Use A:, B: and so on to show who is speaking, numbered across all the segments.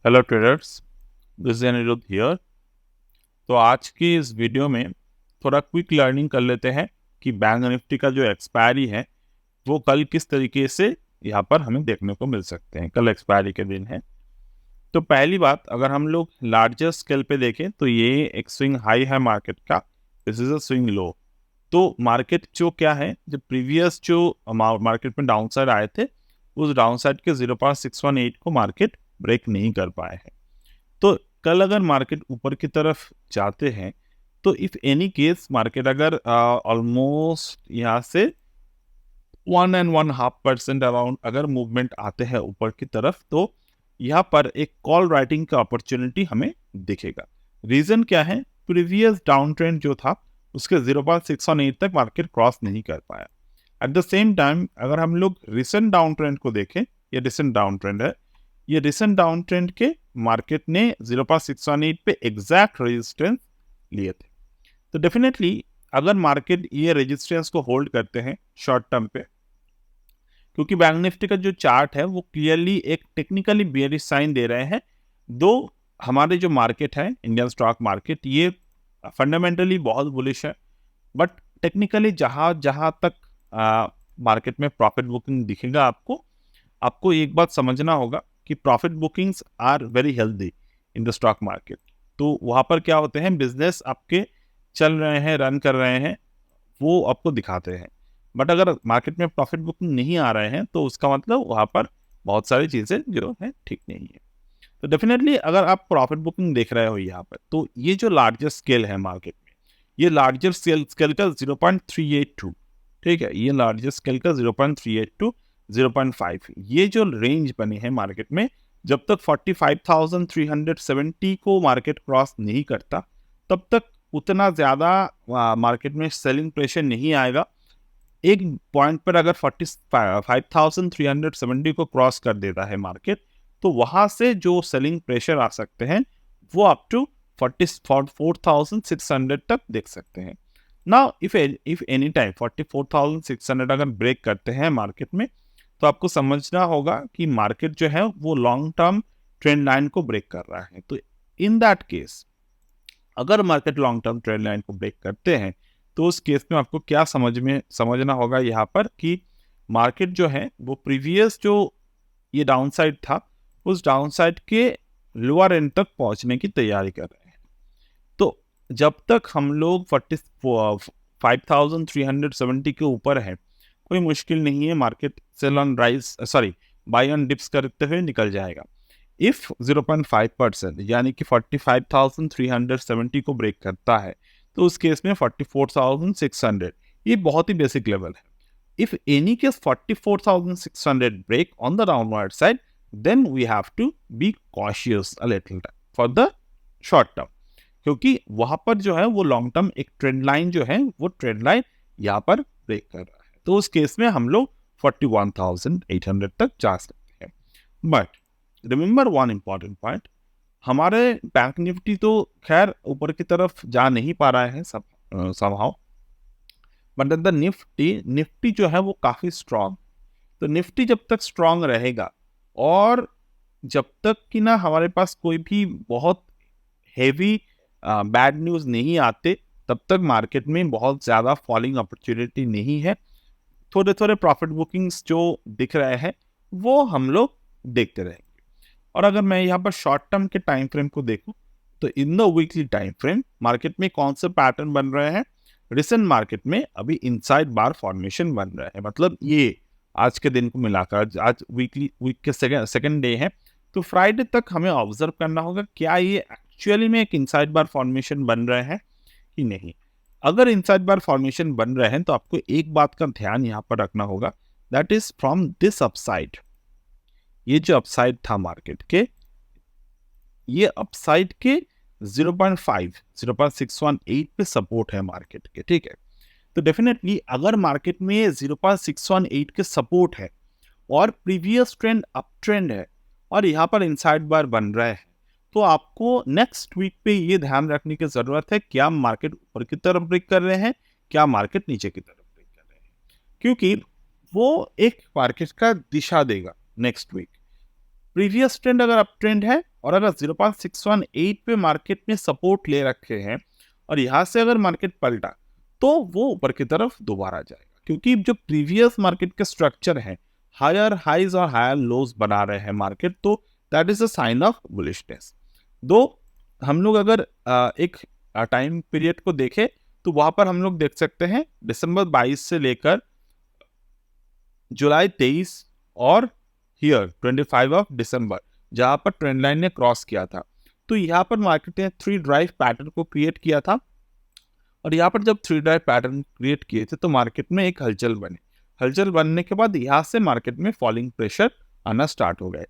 A: Hello traders, this is Aniruddh here. तो आज की इस वीडियो में थोड़ा क्विक लर्निंग कर लेते हैं कि बैंक निफ्टी का जो एक्सपायरी है वो कल किस तरीके से यहाँ पर हमें देखने को मिल सकते हैं। कल एक्सपायरी के दिन है। तो पहली बात, अगर हम लोग लार्जर स्केल पे देखें तो ये एक स्विंग हाई है मार्केट का, this is a swing low. तो मार्केट जो क्या है, जो प्रीवियस जो मार्केट में डाउन साइड आए थे उस डाउन साइड के 0.618 को मार्केट ब्रेक नहीं कर पाए हैं। तो कल अगर मार्केट ऊपर की तरफ जाते हैं तो इफ एनी केस मार्केट अगर ऑलमोस्ट यहाँ से 1.5% अराउंड अगर मूवमेंट आते हैं ऊपर की तरफ, तो यहाँ पर एक कॉल राइटिंग का अपॉर्चुनिटी हमें दिखेगा। रीजन क्या है, प्रीवियस डाउन ट्रेंड जो था उसके 0.618 तक मार्केट क्रॉस नहीं कर पाया। एट द सेम टाइम अगर हम लोग रिसेंट डाउन ट्रेंड को देखें, ये रिसेंट डाउन ट्रेंड है, ये रिसेंट डाउन ट्रेंड के मार्केट ने 0.618 पे एग्जैक्ट रेजिस्टेंस लिए थे। तो डेफिनेटली अगर मार्केट ये रेजिस्टेंस को होल्ड करते हैं शॉर्ट टर्म पे, क्योंकि बैंक निफ्टी का जो चार्ट है वो क्लियरली एक टेक्निकली बेयरिश साइन दे रहे हैं। दो हमारे जो मार्केट है इंडियन स्टॉक मार्केट, ये फंडामेंटली बहुत बुलिश है, बट टेक्निकली जहाँ जहाँ तक मार्केट में प्रॉफिट बुकिंग दिखेगा आपको आपको एक बात समझना होगा कि profit bookings are very healthy in the stock market. तो वहाँ पर क्या होते हैं, बिजनेस आपके चल रहे हैं, रन कर रहे हैं, वो आपको दिखाते हैं। बट अगर मार्केट में प्रॉफिट बुकिंग नहीं आ रहे हैं तो उसका मतलब वहाँ पर बहुत सारी चीज़ें जो है ठीक नहीं है। तो डेफिनेटली अगर आप प्रॉफिट बुकिंग देख रहे हो यहाँ पर, तो ये जो लार्जर स्केल है मार्केट में, ये लार्जर स्केल का 0.382, ठीक है, ये लार्जर स्केल का 0.382 0.5, ये जो रेंज बने हैं मार्केट में, जब तक 45,370 को मार्केट क्रॉस नहीं करता तब तक उतना ज़्यादा मार्केट में सेलिंग प्रेशर नहीं आएगा। एक पॉइंट पर अगर 45,370 को क्रॉस कर देता है मार्केट, तो वहां से जो सेलिंग प्रेशर आ सकते हैं वो अप टू 44,600 तक देख सकते हैं। नाउ इफ एनी टाइम 44,600 अगर ब्रेक करते हैं मार्केट में, तो आपको समझना होगा कि मार्केट जो है वो लॉन्ग टर्म ट्रेंड लाइन को ब्रेक कर रहा है। तो इन दैट केस अगर market long term trend line को ब्रेक करते हैं तो उस केस में आपको क्या समझना होगा यहाँ पर कि मार्केट जो है वो प्रीवियस जो ये डाउन साइड था उस डाउन साइड के लोअर एंड तक पहुंचने की तैयारी कर रहे हैं। तो जब तक हम लोग 45,370 के ऊपर है, कोई मुश्किल नहीं है, market sell on rise sorry buy on dips करते हुए निकल जाएगा। इफ 0.5% यानी कि 45,370 को ब्रेक करता है तो उस केस में 44,600 ये बहुत ही बेसिक लेवल है। If any case 44,600 break on the downward side, then we have to be cautious a little for the short term, क्योंकि वहां पर जो है वो लॉन्ग टर्म एक ट्रेंड लाइन जो है वो ट्रेंड लाइन यहाँ पर ब्रेक कर रहा है। तो उस केस में हम लोग 41,800 तक जा सकते हैं। But remember one important point, हमारे बैंक निफ्टी तो खैर ऊपर की तरफ जा नहीं पा रहा है somehow, बट द निफ्टी जो है वो काफ़ी स्ट्रांग। तो निफ्टी जब तक स्ट्रांग रहेगा और जब तक कि ना हमारे पास कोई भी बहुत हेवी बैड न्यूज़ नहीं आते, तब तक मार्केट में बहुत ज़्यादा फॉलिंग अपॉर्चुनिटी नहीं है। थोड़े थोड़े प्रॉफिट बुकिंग्स जो दिख रहे हैं वो हम लोग देखते रहेंगे। और अगर मैं यहाँ पर शॉर्ट टर्म के टाइम फ्रेम को देखूं तो in the weekly time frame market में कौन से पैटर्न बन रहे हैं, रिसेंट मार्केट में अभी इनसाइड बार फॉर्मेशन बन रहा है। मतलब ये आज के दिन को मिलाकर, आज वीक के सेकेंड डे है, तो फ्राइडे तक हमें ऑब्जर्व करना होगा क्या ये एक्चुअली में एक इनसाइड बार फॉर्मेशन बन रहे हैं कि नहीं। अगर इनसाइड बार फॉर्मेशन बन रहे हैं तो आपको एक बात का ध्यान यहाँ पर रखना होगा, that is from this upside, ये जो अपसाइड था मार्केट के, ये अपसाइड के 0.618 पे सपोर्ट है मार्केट के, ठीक है। तो डेफिनेटली अगर मार्केट में 0.618 के सपोर्ट है और प्रीवियस ट्रेंड अप ट्रेंड है और यहाँ पर इनसाइड बार बन रहा है, तो आपको नेक्स्ट वीक पे ये ध्यान रखने की जरूरत है, क्या मार्केट ऊपर की तरफ ब्रेक कर रहे हैं, क्या मार्केट नीचे की तरफ ब्रेक कर रहे हैं, क्योंकि वो एक मार्केट का दिशा देगा नेक्स्ट वीक। प्रीवियस ट्रेंड अगर अप ट्रेंड है और अगर 0.618 पे मार्केट में सपोर्ट ले रखे हैं और यहाँ से अगर मार्केट पलटा तो वो ऊपर की तरफ दोबारा जाएगा, क्योंकि जो प्रीवियस मार्केट के स्ट्रक्चर है हायर हाइज और हायर लोज बना रहे हैं मार्केट, तो that is a sign of bullishness. Though हम लोग अगर एक टाइम पीरियड को देखें तो वहां पर हम लोग देख सकते हैं दिसंबर 22 से लेकर जुलाई 23 और हियर 25 ऑफ दिसंबर जहां पर ट्रेंड लाइन ने क्रॉस किया था, तो यहाँ पर मार्केट ने 3 ड्राइव पैटर्न को क्रिएट किया था। और यहाँ पर जब 3 ड्राइव पैटर्न क्रिएट किए थे तो मार्केट में एक हलचल बनी। हलचल बनने के बाद यहाँ से मार्केट में फॉलिंग प्रेशर आना स्टार्ट हो गए।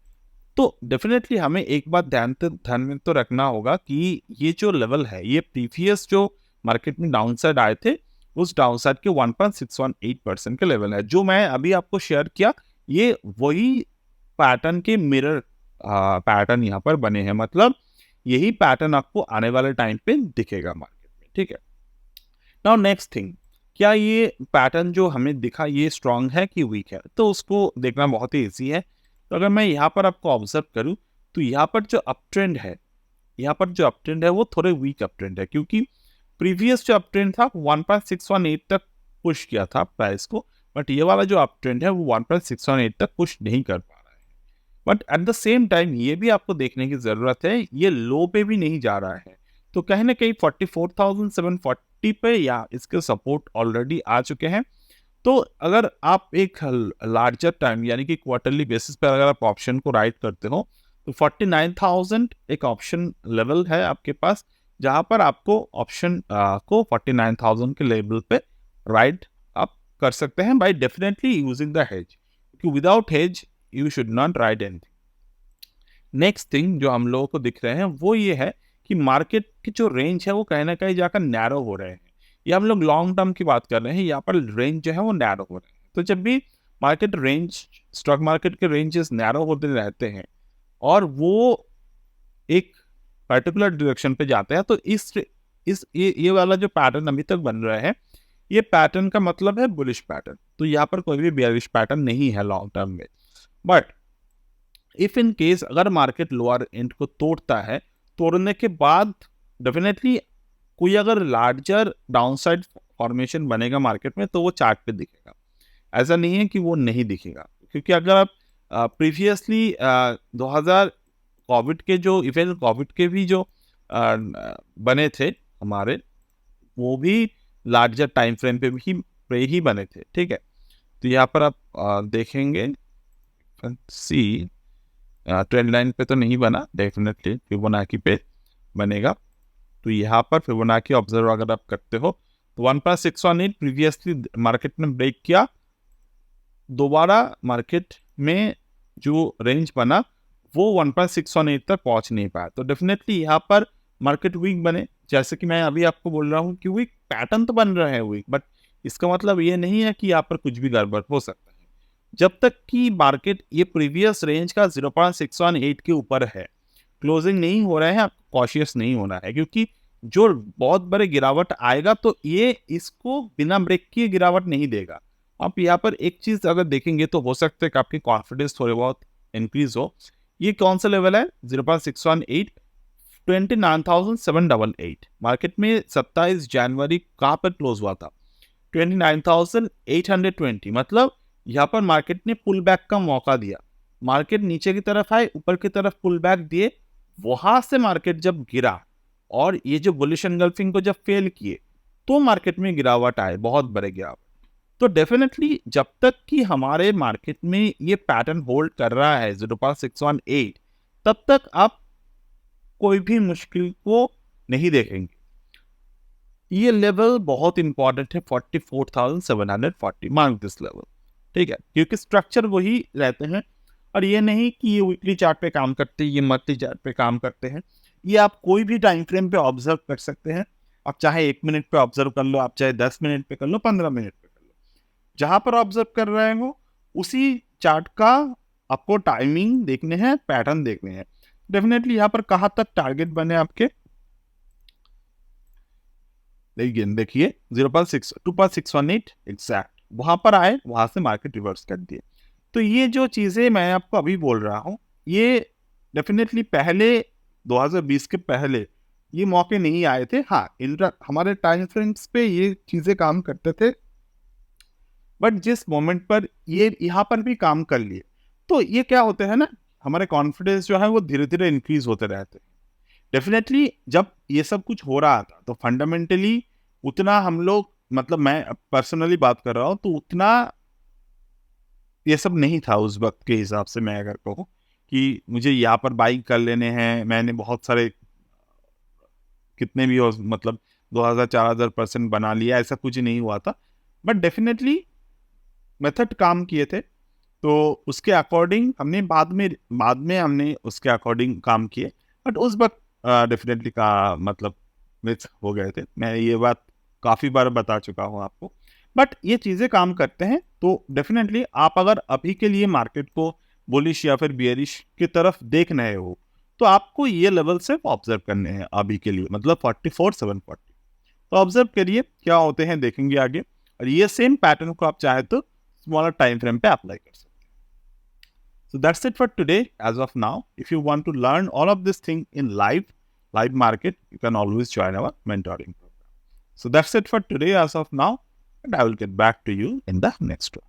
A: तो डेफिनेटली हमें एक बात ध्यान में तो रखना होगा कि ये जो लेवल है ये प्रीवियस जो मार्केट में डाउनसाइड आए थे उस डाउनसाइड के 1.618% के लेवल है। जो मैं अभी आपको शेयर किया ये वही पैटर्न के मिरर पैटर्न यहाँ पर बने हैं, मतलब यही पैटर्न आपको आने वाले टाइम पे दिखेगा मार्केट में, ठीक है। नाउ नेक्स्ट थिंग, क्या ये पैटर्न जो हमें दिखा ये स्ट्रांग है कि वीक है, तो उसको देखना बहुत ही ईजी है। तो अगर मैं यहाँ पर आपको ऑब्जर्व करूँ तो यहाँ पर जो अप ट्रेंड है, यहाँ पर जो अप ट्रेंड है वो थोड़े वीक अप ट्रेंड है, क्योंकि प्रीवियस जो अप ट्रेंड था 1.618 तक पुश किया था प्राइस को, बट ये वाला जो अप ट्रेंड है वो 1.618 तक पुश नहीं कर पा रहा है। But at the same time ये भी आपको देखने की जरूरत है ये लो पे भी नहीं जा रहा है, तो कहीं ना कहीं 44,740 पे या इसके सपोर्ट ऑलरेडी आ चुके हैं। तो अगर आप एक लार्जर टाइम यानी कि क्वार्टरली बेसिस पर अगर आप ऑप्शन को राइट करते हो तो 49,000 एक ऑप्शन लेवल है आपके पास, जहां पर आपको ऑप्शन को 49,000 के लेवल पे राइट आप कर सकते हैं by definitely using the hedge, क्योंकि without hedge you should not write anything. Next thing जो हम लोगों को दिख रहे हैं वो ये है कि मार्केट की जो रेंज है वो कहीं ना कहीं जाकर नैरो हो रहे हैं। ये हम लोग लॉन्ग टर्म की बात कर रहे हैं, यहाँ पर रेंज जो है वो नैरो हो रहे हैं। तो जब भी मार्केट रेंज स्टॉक मार्केट के रेंजेस नैरो होते रहते हैं और वो एक पर्टिकुलर डायरेक्शन पे जाते हैं, तो ये वाला जो पैटर्न अभी तक बन रहा है ये पैटर्न का मतलब है बुलिश पैटर्न। तो यहाँ पर कोई भी बेयरिश पैटर्न नहीं है लॉन्ग टर्म में। बट इफ इन केस अगर मार्केट लोअर एंड को तोड़ता है, तोड़ने के बाद डेफिनेटली कोई अगर लार्जर डाउनसाइड फॉर्मेशन बनेगा मार्केट में तो वो चार्ट पे दिखेगा, ऐसा नहीं है कि वो नहीं दिखेगा। क्योंकि अगर आप प्रीवियसली 2000 कोविड के जो इवेंट कोविड के भी जो बने थे हमारे, वो भी लार्जर टाइम फ्रेम पे ही बने थे, ठीक है। तो यहाँ पर आप देखेंगे सी ट्रेंड लाइन पे तो नहीं बना, डेफिनेटली फिबोनाची पे बनेगा। तो यहाँ पर फिबोनाची ऑब्जर्व अगर आप करते हो तो 1.618 प्रीवियसली मार्केट में ब्रेक किया, दोबारा मार्केट में जो रेंज बना वो 1.618 तक पहुंच नहीं पाया। तो डेफिनेटली यहाँ पर मार्केट वीक बने, जैसे कि मैं अभी आपको बोल रहा हूँ कि वीक पैटर्न तो बन रहा है वीक, बट इसका मतलब ये नहीं है कि यहाँ पर कुछ भी गड़बड़ हो सकता है। जब तक कि मार्केट ये प्रीवियस रेंज का 0.618 के ऊपर है, क्लोजिंग नहीं हो रहा है, आपको कॉशियस नहीं होना है, क्योंकि जो बहुत बड़े गिरावट आएगा तो ये इसको बिना ब्रेक किए गिरावट नहीं देगा। आप यहाँ पर एक चीज अगर देखेंगे तो हो सकता है कि आपकी कॉन्फिडेंस थोड़े बहुत इंक्रीज हो। ये कौन सा लेवल है 0.618, 29,788। मार्केट में 27 जनवरी कहाँ पर क्लोज हुआ था 29,820, मतलब यहाँ पर मार्केट ने पुल बैक का मौका दिया। मार्केट नीचे की तरफ आए, ऊपर की तरफ पुल बैक दिए, वहां से मार्केट जब गिरा और ये जो बुलिश एनगल्फिंग को जब फेल किए तो मार्केट में गिरावट आए, बहुत बड़े गिरावट। तो डेफिनेटली जब तक कि हमारे मार्केट में ये पैटर्न होल्ड कर रहा है 0.618, तब तक आप कोई भी मुश्किल को नहीं देखेंगे। ये लेवल बहुत इंपॉर्टेंट है 44,740, मार्क दिस लेवल, ठीक है, क्योंकि स्ट्रक्चर वही रहते हैं। और ये नहीं कि ये वीकली चार्ट पे काम करते हैं, ये मंथली चार्ट पे काम करते हैं। ये आप कोई भी टाइम फ्रेम पे ऑब्जर्व कर सकते हैं। आप चाहे 1 मिनट पे ऑब्जर्व कर लो, आप चाहे 10 मिनट पे कर लो, 15 मिनट पे कर लो, जहां पर ऑब्जर्व कर रहे हो उसी चार्ट का आपको टाइमिंग देखने हैं, पैटर्न देखने हैं। डेफिनेटली यहाँ पर कहाँ तक टारगेट बने आपके, देखिए 2.618 एग्जैक्ट वहां पर आए, वहां से मार्केट रिवर्स कर दिए। तो ये जो चीजें मैं आपको अभी बोल रहा हूँ ये डेफिनेटली पहले 2020 के पहले ये मौके नहीं आए थे। हाँ, हमारे टाइम फ्रेम्स पे ये चीज़ें काम करते थे, बट जिस मोमेंट पर ये यहाँ पर भी काम कर लिए, तो ये क्या होते हैं ना, हमारे कॉन्फिडेंस जो है वो धीरे-धीरे इंक्रीज़ होते रहते हैं। डेफिनेटली जब ये सब कुछ हो रहा था, तो फंडामेंटली उतना हम लोग, मतलब मैं पर्सनली बात कर रहा हूँ, तो उतना ये सब नहीं था उस वक़्त के हिसाब से। मैं अगर कहूँ कि मुझे यहाँ पर बाई कर लेने हैं, मैंने बहुत सारे कितने भी हो, मतलब 2000-4000% बना लिया, ऐसा कुछ नहीं हुआ था। बट डेफिनेटली मेथड काम किए थे, तो उसके अकॉर्डिंग हमने बाद में हमने उसके अकॉर्डिंग काम किए। बट उस वक़्त डेफिनेटली का मतलब मिस हो गए थे। मैं ये बात काफ़ी बार बता चुका हूँ आपको। बट ये चीज़ें काम करते हैं, तो डेफिनेटली आप अगर अभी के लिए मार्केट को बुलिश या फिर बियरिश की तरफ देख रहे हो, तो आपको ये लेवल सिर्फ ऑब्जर्व करने हैं अभी के लिए, मतलब 44,740। तो ऑब्जर्व करिए क्या होते हैं, देखेंगे आगे। और ये सेम पैटर्न को आप चाहे तो स्मॉलर टाइम फ्रेम पे अप्लाई कर सकते हैं। So that's it for today. As of now, if you want to learn all of this thing in live market, you can always join our mentoring program. So that's it for today as of now, and I will get back to you in the next one.